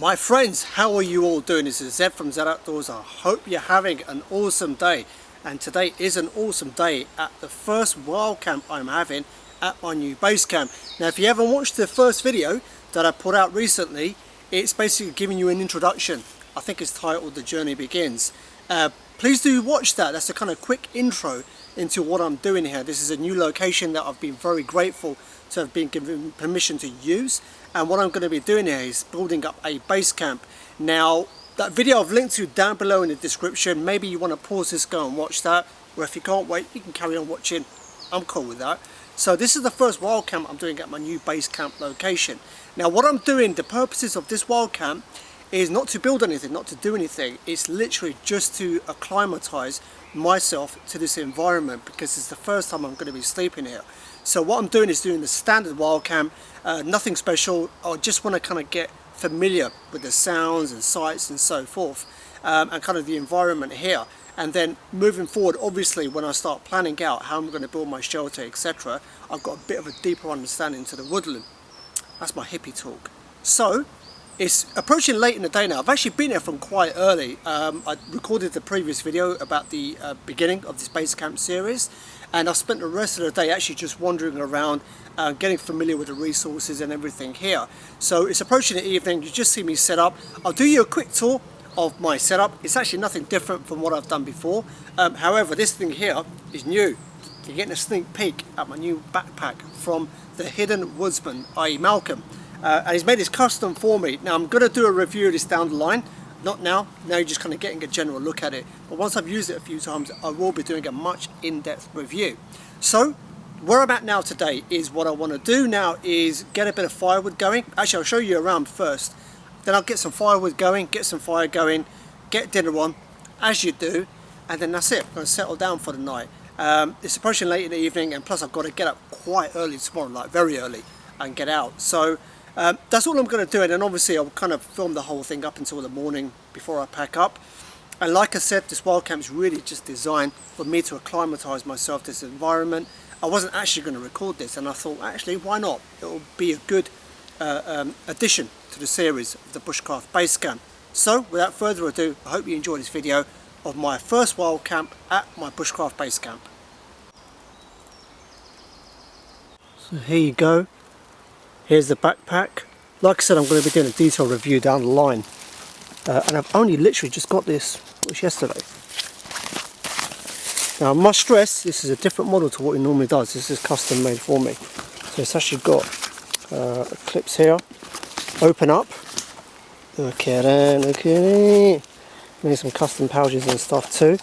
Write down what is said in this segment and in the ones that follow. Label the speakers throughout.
Speaker 1: My friends, how are you all doing? This is Zed from Zed Outdoors. I hope you're having an awesome day, and today is an awesome day at the first wild camp I'm having at my new base camp. Now if you haven't watched the first video that I put out recently, it's basically giving you an introduction. I think it's titled The Journey Begins. Please do watch that. That's a kind of quick intro into what I'm doing here. This is a new location that I've been very grateful to have been given permission to use, and what I'm going to be doing here is building up a base camp. Now that video I've linked to down below in the description. Maybe you want to pause this, go and watch that, or if you can't wait you can carry on watching. I'm cool with that. So this is the first wild camp I'm doing at my new base camp location. Now what I'm doing, the purposes of this wild camp is not to build anything, not to do anything. It's literally just to acclimatize myself to this environment, because it's the first time I'm going to be sleeping here. So what I'm doing is doing the standard wild camp, nothing special. I just want to kind of get familiar with the sounds and sights and so forth, and kind of the environment here. And then moving forward, obviously when I start planning out how I'm going to build my shelter, etc., I've got a bit of a deeper understanding to the woodland. That's my hippie talk. So it's approaching late in the day now. I've actually been here from quite early. I recorded the previous video about the beginning of this base camp series, and I've spent the rest of the day actually just wandering around, getting familiar with the resources and everything here. So it's approaching the evening. You just see me set up. I'll do you a quick tour of my setup. It's actually nothing different from what I've done before. However, this thing here is new. You're getting a sneak peek at my new backpack from the Hidden Woodsman, i.e. Malcolm. And he's made this custom for me. Now I'm going to do a review of this down the line. Not now, now you're just kind of getting a general look at it. But once I've used it a few times, I will be doing a much in-depth review. So where I'm at now today is what I want to do now is get a bit of firewood going. Actually, I'll show you around first. Then I'll get some firewood going, get some fire going, get dinner on, as you do. And then that's it. I'm going to settle down for the night. It's approaching late in the evening, and plus I've got to get up quite early tomorrow, like very early, and get out. So that's all I'm going to do, and then obviously I'll kind of film the whole thing up until the morning before I pack up. And like I said, this wild camp is really just designed for me to acclimatise myself to this environment. I wasn't actually going to record this, and I thought actually why not? It will be a good addition to the series of the Bushcraft base camp. So without further ado, I hope you enjoy this video of my first wild camp at my Bushcraft base camp. So here you go. Here's the backpack. Like I said, I'm going to be doing a detailed review down the line. And I've only literally just got this, it was yesterday. Now I must stress, this is a different model to what it normally does. This is custom made for me. So it's actually got clips here. Open up. Look at it, look at it. Made some custom pouches and stuff too.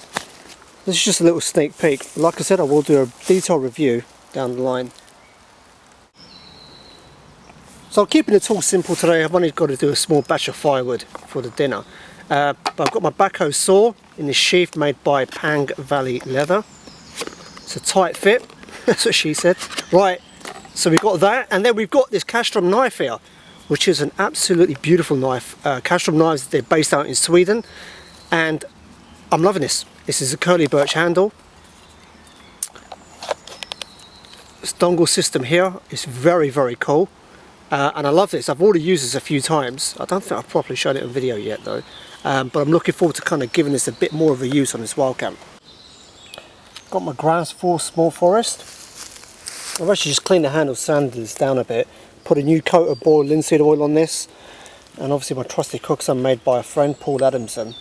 Speaker 1: This is just a little sneak peek. Like I said, I will do a detailed review down the line. So I'm keeping it all simple today. I've only got to do a small batch of firewood for the dinner. But I've got my backhoe saw in this sheath made by Pang Valley Leather. It's a tight fit, that's what she said. Right, so we've got that, and then we've got this Castrum knife here, which is an absolutely beautiful knife. Castrum knives, they're based out in Sweden, and I'm loving this. This is a curly birch handle. This dongle system here is very, very cool. And I love this. I've already used this a few times. I don't think I've properly shown it on video yet though. But I'm looking forward to kind of giving this a bit more of a use on this wild camp. Got my Grounds Force Small Forest. I've actually just cleaned the handle, sanded this down a bit. Put a new coat of boiled linseed oil on this. And obviously my trusty cookson made by a friend, Paul Adamson.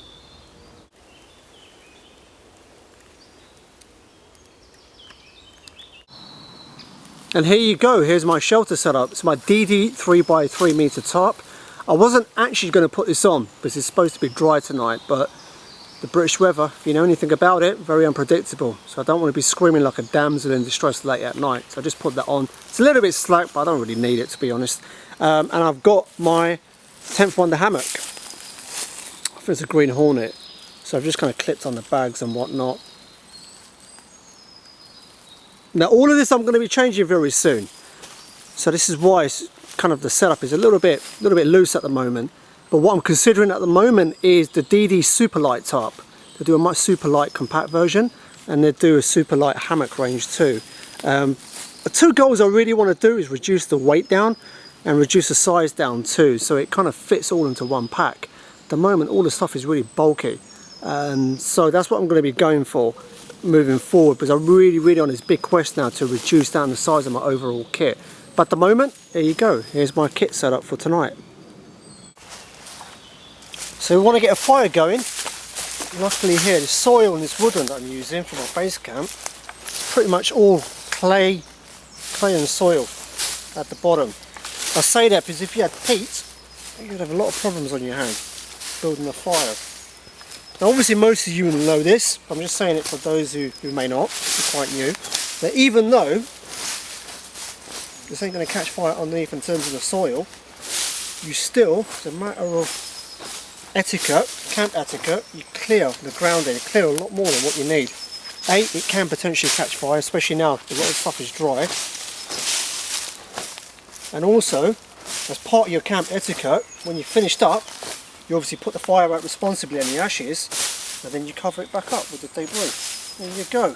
Speaker 1: And here you go, here's my shelter setup. It's my DD 3x3 meter tarp. I wasn't actually going to put this on because it's supposed to be dry tonight, but the British weather, if you know anything about it, very unpredictable. So I don't want to be screaming like a damsel in distress late at night. So I just put that on. It's a little bit slack, but I don't really need it to be honest. And I've got my 10th Wonder hammock. I think it's a Green Hornet. So I've just kind of clipped on the bags and whatnot. Now all of this I'm going to be changing very soon, so this is why it's kind of the setup is a little bit loose at the moment. But what I'm considering at the moment is the DD Superlight tarp. They do a much super light compact version, and they do a super light hammock range too. The two goals I really want to do is reduce the weight down, and reduce the size down too, so it kind of fits all into one pack. At the moment all the stuff is really bulky, and so that's what I'm going to be going for moving forward, because I'm really on this big quest now to reduce down the size of my overall kit. But at the moment, there you go, here's my kit setup for tonight. So we want to get a fire going. Luckily here, the soil in this woodland that I'm using for my base camp, it's pretty much all clay and soil at the bottom. I say that because if you had peat, you'd have a lot of problems on your hands building a fire. Now obviously most of you will know this, I'm just saying it for those who may not, are quite new, that even though this ain't going to catch fire underneath in terms of the soil, you still, it's a matter of etiquette, camp etiquette, you clear the ground in, you clear a lot more than what you need. It can potentially catch fire, especially now a lot of stuff is dry. And also, as part of your camp etiquette, when you're finished up, you obviously put the fire out responsibly on the ashes, and then you cover it back up with the debris. There you go.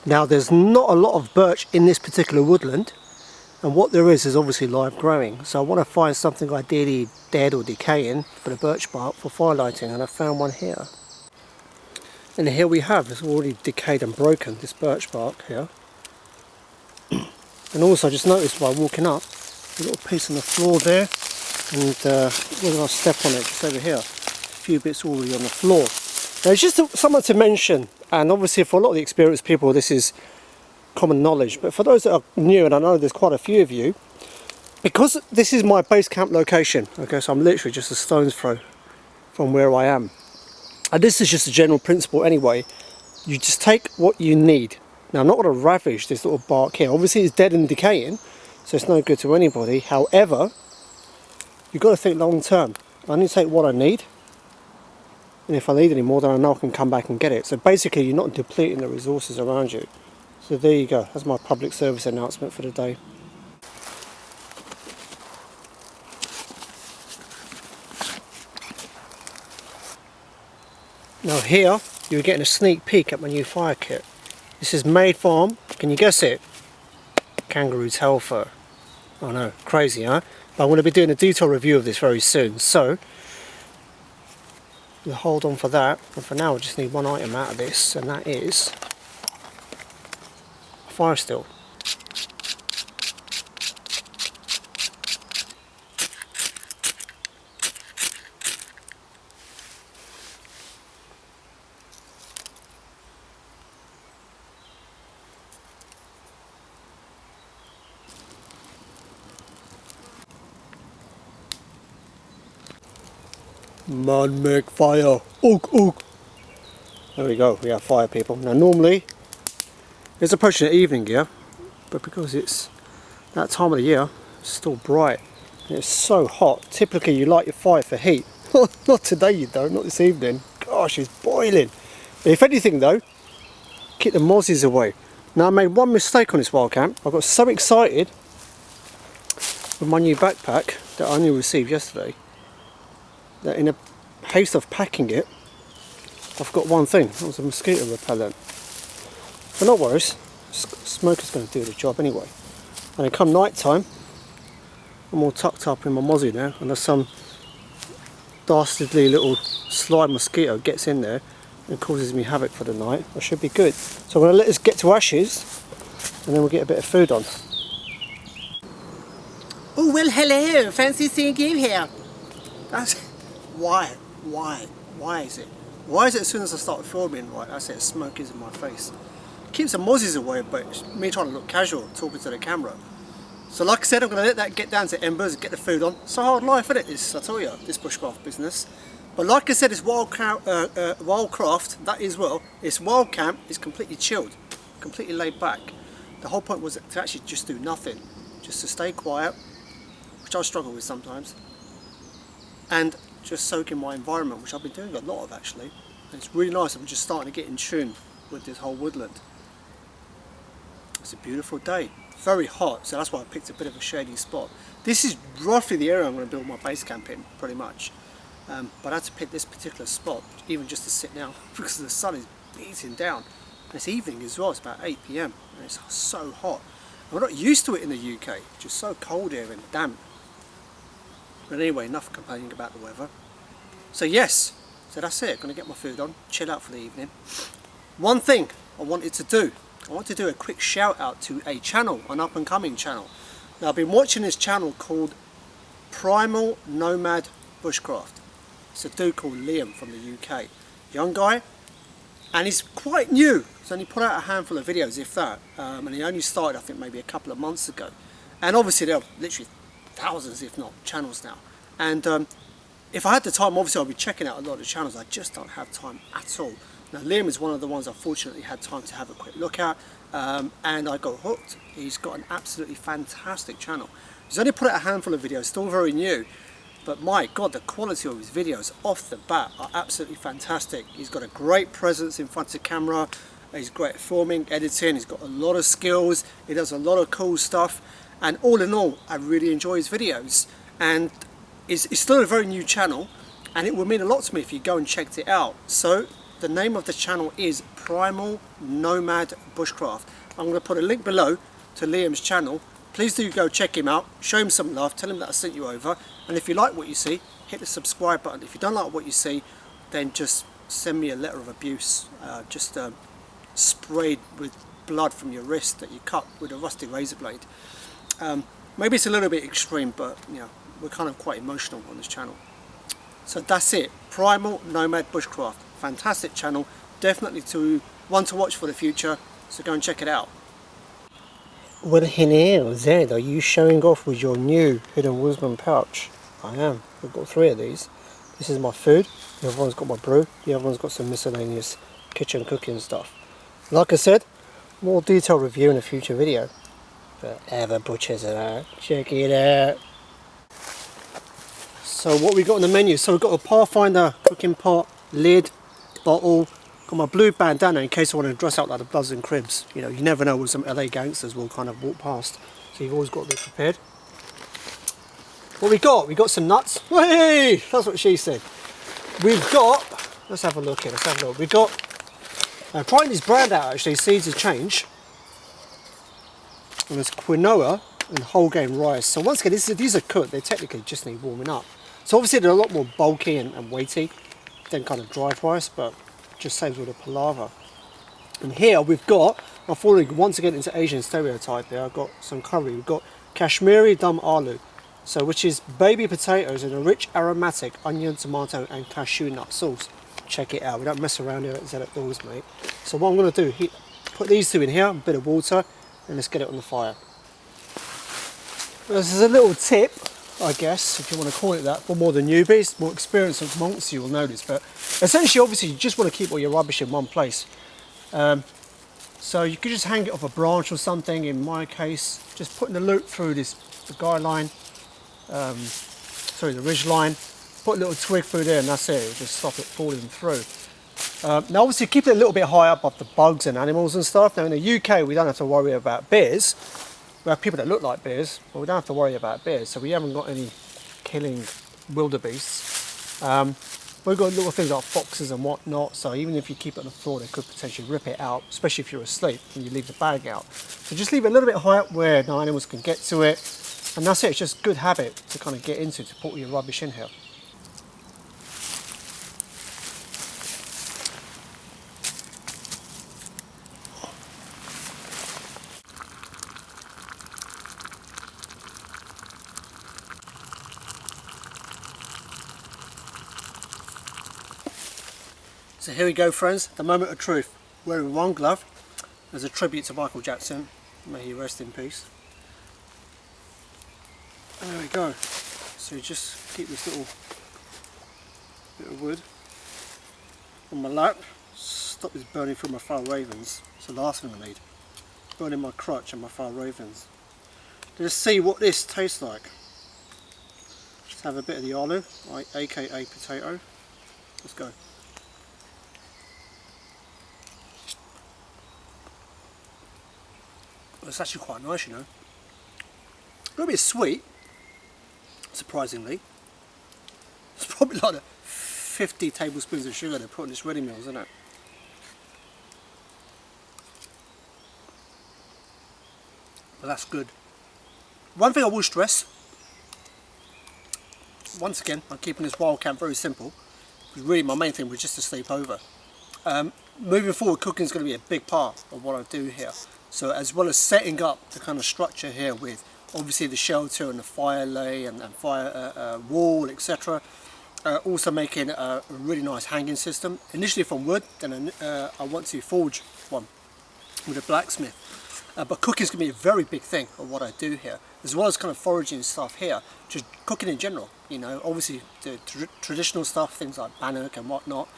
Speaker 1: Now there's not a lot of birch in this particular woodland, and what there is obviously live growing, so I want to find something ideally dead or decaying for the birch bark for fire lighting, and I found one here. And here we have, it's already decayed and broken, this birch bark here. And also I just noticed while walking up, a little piece on the floor there, and where did I step on it, just over here, a few bits already on the floor. Now it's just something to mention, and obviously for a lot of the experienced people this is common knowledge, but for those that are new, and I know there's quite a few of you, because this is my base camp location, okay, so I'm literally just a stone's throw from where I am, and this is just a general principle anyway, you just take what you need. Now I'm not going to ravage this little bark here, obviously it's dead and decaying, so it's no good to anybody. However, you've got to think long term. I need to take what I need, and if I need any more then I know I can come back and get it. So basically you're not depleting the resources around you. So there you go, that's my public service announcement for the day. Now here you're getting a sneak peek at my new fire kit. This is made from, can you guess it? Kangaroo tail fur. I know, crazy huh? But I'm going to be doing a detailed review of this very soon, so we'll hold on for that. And for now I just need one item out of this, and that is a fire still. Man, make fire! Oak, oak! There we go, we have fire, people. Now normally it's approaching the evening here, but because it's that time of the year, it's still bright and it's so hot. Typically you light your fire for heat. Not today you don't, not this evening. Gosh, it's boiling. But if anything though, keep the mozzies away. Now I made one mistake on this Wildcamp. I got so excited with my new backpack that I only received yesterday, that in a haste of packing it, I've got one thing, that was a mosquito repellent. But no worries, smoke is going to do the job anyway. And then come night time, I'm all tucked up in my mozzie now, unless some dastardly little slime mosquito gets in there and causes me havoc for the night, I should be good. So I'm going to let this get to ashes, and then we'll get a bit of food on. Oh well, hello, fancy seeing you here. That's... Why is it? Why is it as soon as I start filming, right, that's it, smoke is in my face. It keeps the mozzies away, but it's me trying to look casual, talking to the camera. So like I said, I'm going to let that get down to embers, get the food on. It's a hard life, isn't it? This, I tell you, this bushcraft business. But like I said, it's Wildcraft, that is well. It's Wildcamp, it's completely chilled, completely laid back. The whole point was to actually just do nothing, just to stay quiet, which I struggle with sometimes, and just soak in my environment, which I've been doing a lot of actually. And it's really nice. I'm just starting to get in tune with this whole woodland. It's a beautiful day, very hot, so that's why I picked a bit of a shady spot. This is roughly the area I'm going to build my base camp in, pretty much. But I had to pick this particular spot, even just to sit now, because the sun is beating down. And it's evening as well, it's about 8 PM, and it's so hot. And we're not used to it in the UK, it's just so cold here and damp. But anyway, enough complaining about the weather. So yes, so that's it, going to get my food on, chill out for the evening. One thing I wanted to do, I want to do a quick shout out to a channel, an up and coming channel. Now I've been watching this channel called Primal Nomad Bushcraft. It's a dude called Liam from the UK, young guy, and he's quite new. He's only put out a handful of videos, if that, and he only started I think maybe a couple of months ago. And obviously there are literally thousands if not channels now, and if I had the time obviously I'd be checking out a lot of channels. I just don't have time at all. Now Liam is one of the ones I fortunately had time to have a quick look at, and I got hooked. He's got an absolutely fantastic channel. He's only put out a handful of videos, still very new, but my god, the quality of his videos off the bat are absolutely fantastic. He's got a great presence in front of camera, he's great at filming, editing, he's got a lot of skills, he does a lot of cool stuff, and all in all I really enjoy his videos. And it's still a very new channel, and it would mean a lot to me if you go and checked it out. So the name of the channel is Primal Nomad Bushcraft. I'm going to put a link below to Liam's channel. Please do go check him out, show him some love, tell him that I sent you over, and if you like what you see, hit the subscribe button. If you don't like what you see, then just send me a letter of abuse, sprayed with blood from your wrist that you cut with a rusty razor blade. Maybe it's a little bit extreme, but you know, we're kind of quite emotional on this channel. So that's it, Primal Nomad Bushcraft, fantastic channel, definitely one to watch for the future, so go and check it out. Well, hello Zed, are you showing off with your new Hidden Woodsman pouch? I am. I've got 3 of these. This is my food, the other one's got my brew, the other one's got some miscellaneous kitchen cooking stuff. Like I said, more detailed review in a future video. But ever butchers are out, check it out. So what we got on the menu, so we've got a Pathfinder cooking pot, lid, bottle, got my blue bandana in case I want to dress out like the Bloods and Cribs. You know, you never know when some LA gangsters will kind of walk past, so you've always got to be prepared. What we got some nuts. Hey, that's what she said. We've got, let's have a look here, we've got, trying this brand out actually, seeds of change. And there's quinoa and whole grain rice. So once again, these are cooked, they technically just need warming up. So obviously they're a lot more bulky and weighty than kind of dried rice, but just saves all the palaver. And here we've got, I'm falling once again into Asian stereotype here, I've got some curry. We've got Kashmiri dum aloo, so which is baby potatoes in a rich aromatic onion, tomato and cashew nut sauce. Check it out, we don't mess around here at Zed Outdoors, mate. So what I'm going to do, put these 2 in here, a bit of water, and let's get it on the fire. This is a little tip, I guess, if you want to call it that, for more the newbies. More experienced amongst you will know this, but essentially, obviously, you just want to keep all your rubbish in one place. So you could just hang it off a branch or something. In my case, just putting the loop through the guy line, the ridge line, put a little twig through there, and that's it. It'll just stop it falling through. Now, obviously, keep it a little bit high up the bugs and animals and stuff. Now, in the UK, we don't have to worry about bears. We have people that look like bears, but we don't have to worry about bears, so we haven't got any killing wildebeests. We've got little things like foxes and whatnot, so even if you keep it on the floor, they could potentially rip it out, especially if you're asleep and you leave the bag out. So just leave it a little bit high up where no animals can get to it, and that's it. It's just a good habit to kind of get into, to put all your rubbish in here. So here we go, friends, the moment of truth. Wearing one glove as a tribute to Michael Jackson, may he rest in peace. There we go. So you just keep this little bit of wood on my lap, stop this burning through my fire ravens. It's the last thing I need. Burning my crotch and my fire ravens. Let's see what this tastes like. Let's have a bit of the olive, aka potato. Let's go. It's actually quite nice, you know. A little bit sweet, surprisingly. It's probably like 50 tablespoons of sugar they put in this ready meals, isn't it? But that's good. One thing I will stress, once again, I'm keeping this Wildcamp very simple, because really my main thing was just to sleep over. Moving forward, cooking is going to be a big part of what I do here. So as well as setting up the kind of structure here with obviously the shelter and the fire lay and fire wall, etc. Also making a really nice hanging system, initially from wood, then I want to forge one with a blacksmith. But cooking is going to be a very big thing of what I do here, as well as kind of foraging stuff here, just cooking in general, you know, obviously the traditional stuff, things like bannock and whatnot,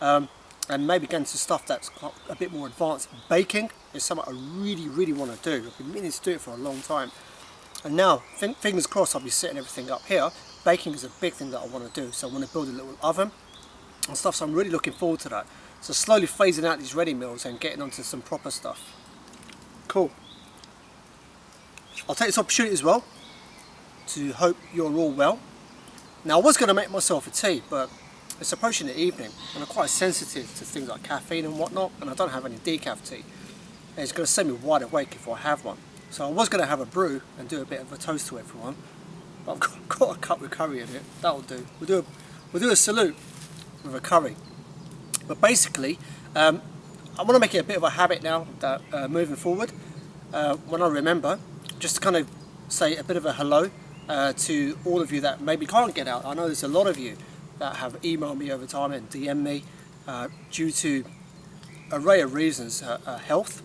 Speaker 1: and maybe getting to stuff that's a bit more advanced. Baking is something I really want to do. I've been meaning to do it for a long time. And now, fingers crossed, I'll be setting everything up here. Baking is a big thing that I want to do, so I want to build a little oven and stuff, so I'm really looking forward to that. So slowly phasing out these ready meals and getting onto some proper stuff. Cool. I'll take this opportunity as well to hope you're all well. Now I was going to make myself a tea, but it's approaching the evening and I'm quite sensitive to things like caffeine and whatnot, and I don't have any decaf tea. And it's going to send me wide awake if I have one. So I was going to have a brew and do a bit of a toast to everyone, but I've got a cup with curry in it. That'll do. We'll do a salute with a curry. But basically, I want to make it a bit of a habit now that moving forward, when I remember, just to kind of say a bit of a hello to all of you that maybe can't get out. I know there's a lot of you that have emailed me over time and DM me due to an array of reasons, health,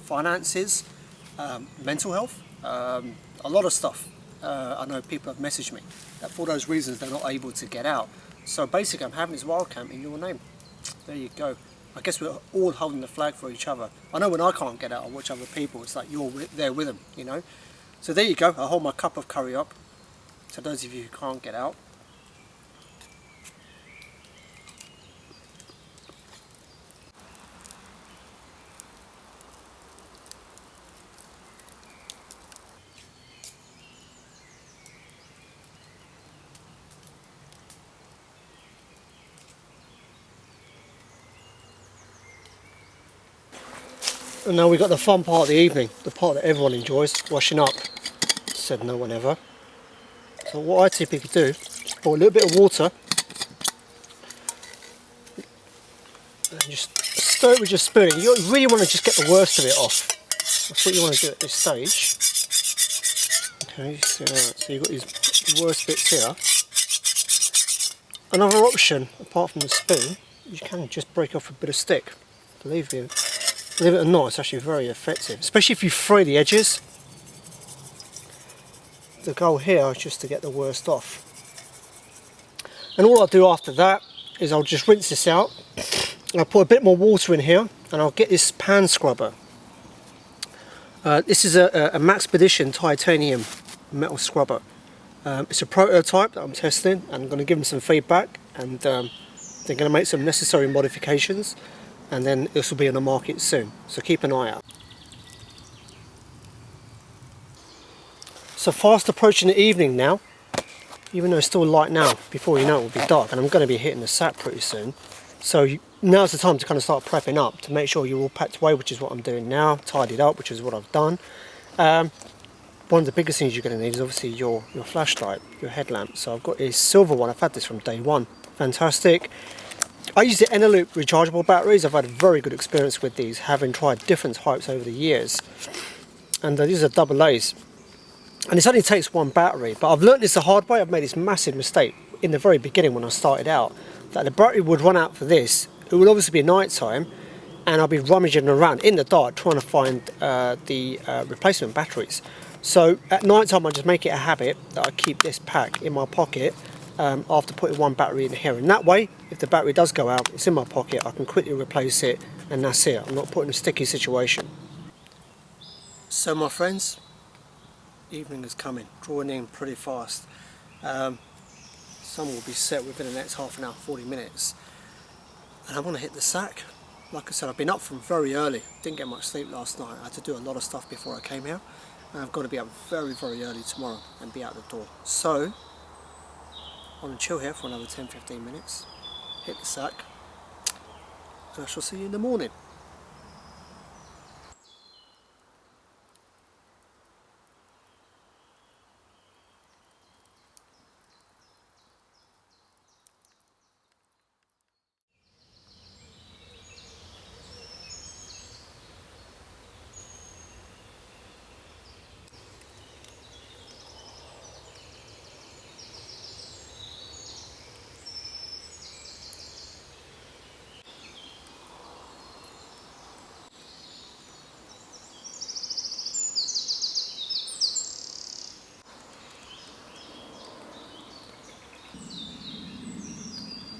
Speaker 1: finances, mental health, a lot of stuff. I know people have messaged me that for those reasons they're not able to get out. So basically I'm having this Wildcamp in your name. There you go. I guess we're all holding the flag for each other. I know when I can't get out, I watch other people. It's like you're there with them, you know. So there you go. I hold my cup of curry up. So those of you who can't get out. And now we've got the fun part of the evening, the part that everyone enjoys, washing up. Said no one ever. So what I typically do is pour a little bit of water and just stir it with your spoon. You really want to just get the worst of it off. That's what you want to do at this stage. Okay, so you've got these worst bits here. Another option, apart from the spoon, you can just break off a bit of stick. Believe it or not, it's actually very effective, especially if you fray the edges. The goal here is just to get the worst off. And all I'll do after that is I'll just rinse this out. I'll put a bit more water in here and I'll get this pan scrubber. This is a Maxpedition titanium metal scrubber. It's a prototype that I'm testing and I'm going to give them some feedback, and they're going to make some necessary modifications, and then this will be on the market soon, so keep an eye out. So fast approaching the evening now, even though it's still light now, before you know it will be dark, and I'm going to be hitting the sap pretty soon. So now's the time to kind of start prepping up, to make sure you're all packed away, which is what I'm doing now, tidied up, which is what I've done. One of the biggest things you're going to need is obviously your flashlight, your headlamp. So I've got a silver one, I've had this from day one, fantastic. I use the Eneloop rechargeable batteries. I've had a very good experience with these, having tried different types over the years. And these are AA's. And this only takes one battery, but I've learnt this the hard way. I've made this massive mistake in the very beginning when I started out, that the battery would run out for this. It would obviously be night time, and I'll be rummaging around in the dark trying to find the replacement batteries. So at night time I just make it a habit that I keep this pack in my pocket after putting one battery in here, and that way if the battery does go out, it's in my pocket, I can quickly replace it, and that's it. I'm not put in a sticky situation. So my friends, evening is coming, drawing in pretty fast. Sun will be set within the next half an hour, 40 minutes, and I want to hit the sack. Like I said, I've been up from very early, didn't get much sleep last night. I had to do a lot of stuff before I came here, and I've got to be up very early tomorrow and be out the door. So I want to chill here for another 10-15 minutes, hit the sack, and I shall see you in the morning.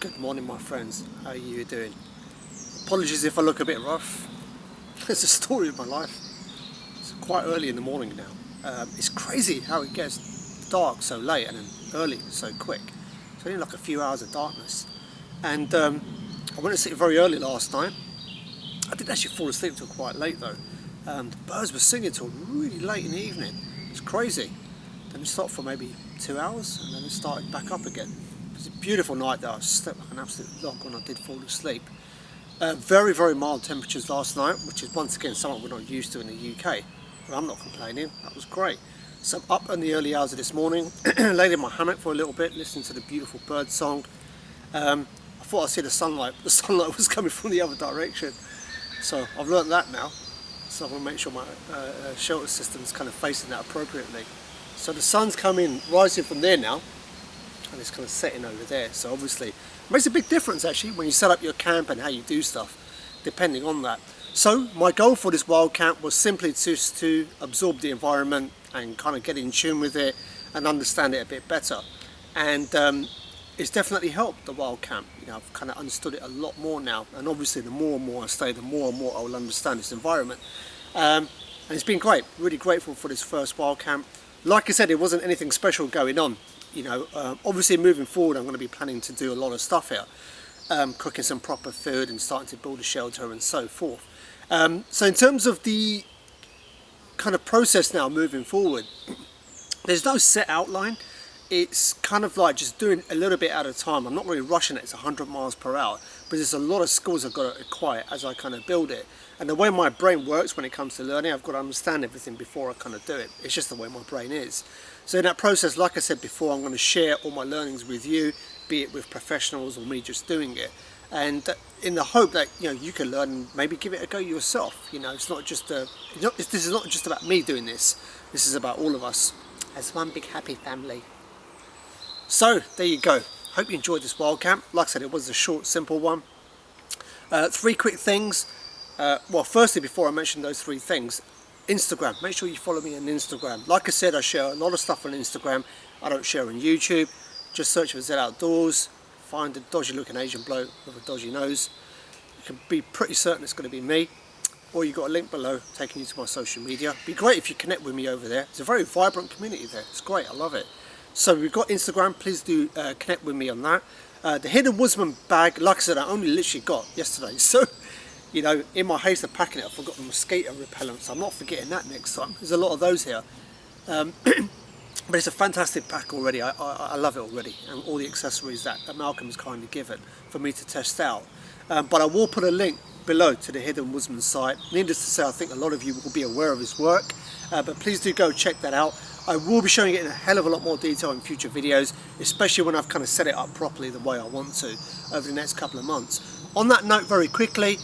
Speaker 1: Good morning my friends, how are you doing? Apologies if I look a bit rough. It's a story of my life. It's quite early in the morning now. It's crazy how it gets dark so late and then early so quick. It's only like a few hours of darkness. And I went to sleep very early last night. I didn't actually fall asleep till quite late though. The birds were singing till really late in the evening. It's crazy. Then it stopped for maybe 2 hours and then it started back up again. It was a beautiful night though. I slept like an absolute log when I did fall asleep. Very mild temperatures last night, which is once again something we're not used to in the UK. But I'm not complaining, that was great. So I'm up in the early hours of this morning, laid in my hammock for a little bit, listening to the beautiful bird song. I thought I'd see the sunlight, but the sunlight was coming from the other direction. So I've learnt that now. So I want to make sure my shelter system is kind of facing that appropriately. So the sun's rising from there now, and it's kind of setting over there. So obviously it makes a big difference actually when you set up your camp and how you do stuff, depending on that. So my goal for this wild camp was simply just to absorb the environment and kind of get in tune with it and understand it a bit better. And it's definitely helped the wild camp. You know, I've kind of understood it a lot more now, and obviously the more and more I stay, the more and more I will understand this environment. And it's been great, really grateful for this first wild camp. Like I said, it wasn't anything special going on. You know, obviously moving forward I'm going to be planning to do a lot of stuff here, cooking some proper food and starting to build a shelter and so forth. So in terms of the kind of process now moving forward, there's no set outline. It's kind of like just doing a little bit at a time. I'm not really rushing it, it's 100 miles per hour, but there's a lot of skills I've got to acquire as I kind of build it. And the way my brain works when it comes to learning, I've got to understand everything before I kind of do it. It's just the way my brain is. So in that process, like I said before, I'm going to share all my learnings with you, be it with professionals or me just doing it. And in the hope that, you know, you can learn and maybe give it a go yourself. You know, it's not just this is not just about me doing this. This is about all of us as one big happy family. So there you go. Hope you enjoyed this wild camp. Like I said, it was a short, simple one. 3 quick things. Well, firstly, before I mention those 3 things, Instagram. Make sure you follow me on Instagram. Like I said, I share a lot of stuff on Instagram. I don't share on YouTube. Just search for Z Outdoors. Find a dodgy looking Asian bloke with a dodgy nose. You can be pretty certain it's going to be me. Or you've got a link below taking you to my social media. It'd be great if you connect with me over there. It's a very vibrant community there. It's great. I love it. So we've got Instagram. Please do connect with me on that. The Hidden Woodsman bag, like I said, I only literally got yesterday. So, you know, in my haste of packing it, I forgot the mosquito repellent. So I'm not forgetting that next time. There's a lot of those here. But it's a fantastic pack already. I love it already, and all the accessories that Malcolm has kindly given for me to test out. But I will put a link below to the Hidden Woodsman site. Needless to say, I think a lot of you will be aware of his work, but please do go check that out. I will be showing it in a hell of a lot more detail in future videos, especially when I've kind of set it up properly the way I want to over the next couple of months. On that note, very quickly,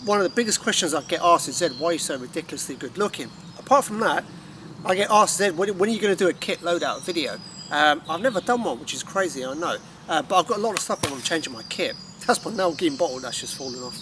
Speaker 1: one of the biggest questions I get asked is, Zed, why are you so ridiculously good looking? Apart from that, I get asked, Zed, when are you going to do a kit loadout video? I've never done one, which is crazy, I know. But I've got a lot of stuff on changing my kit. That's my Nalgene bottle that's just fallen off.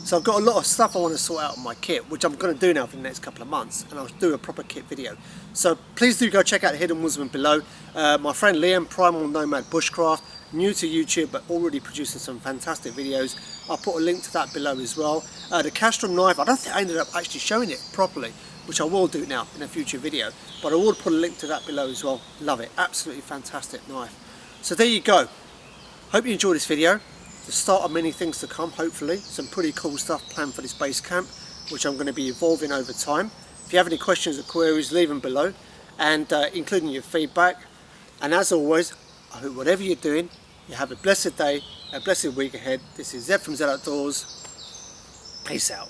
Speaker 1: So I've got a lot of stuff I want to sort out on my kit, which I'm going to do now for the next couple of months, and I'll do a proper kit video. So please do go check out the hidden woodsman below. My friend Liam, Primal Nomad Bushcraft, new to YouTube but already producing some fantastic videos. I'll put a link to that below as well. The Castrum knife, I don't think I ended up actually showing it properly, which I will do now in a future video, but I will put a link to that below as well. Love it, absolutely fantastic knife. So there you go. Hope you enjoyed this video. The start of many things to come, hopefully. Some pretty cool stuff planned for this base camp, which I'm going to be evolving over time. If you have any questions or queries, leave them below, and including your feedback. And as always, I hope whatever you're doing, you have a blessed day, a blessed week ahead. This is Zed from Zed Outdoors. Peace out.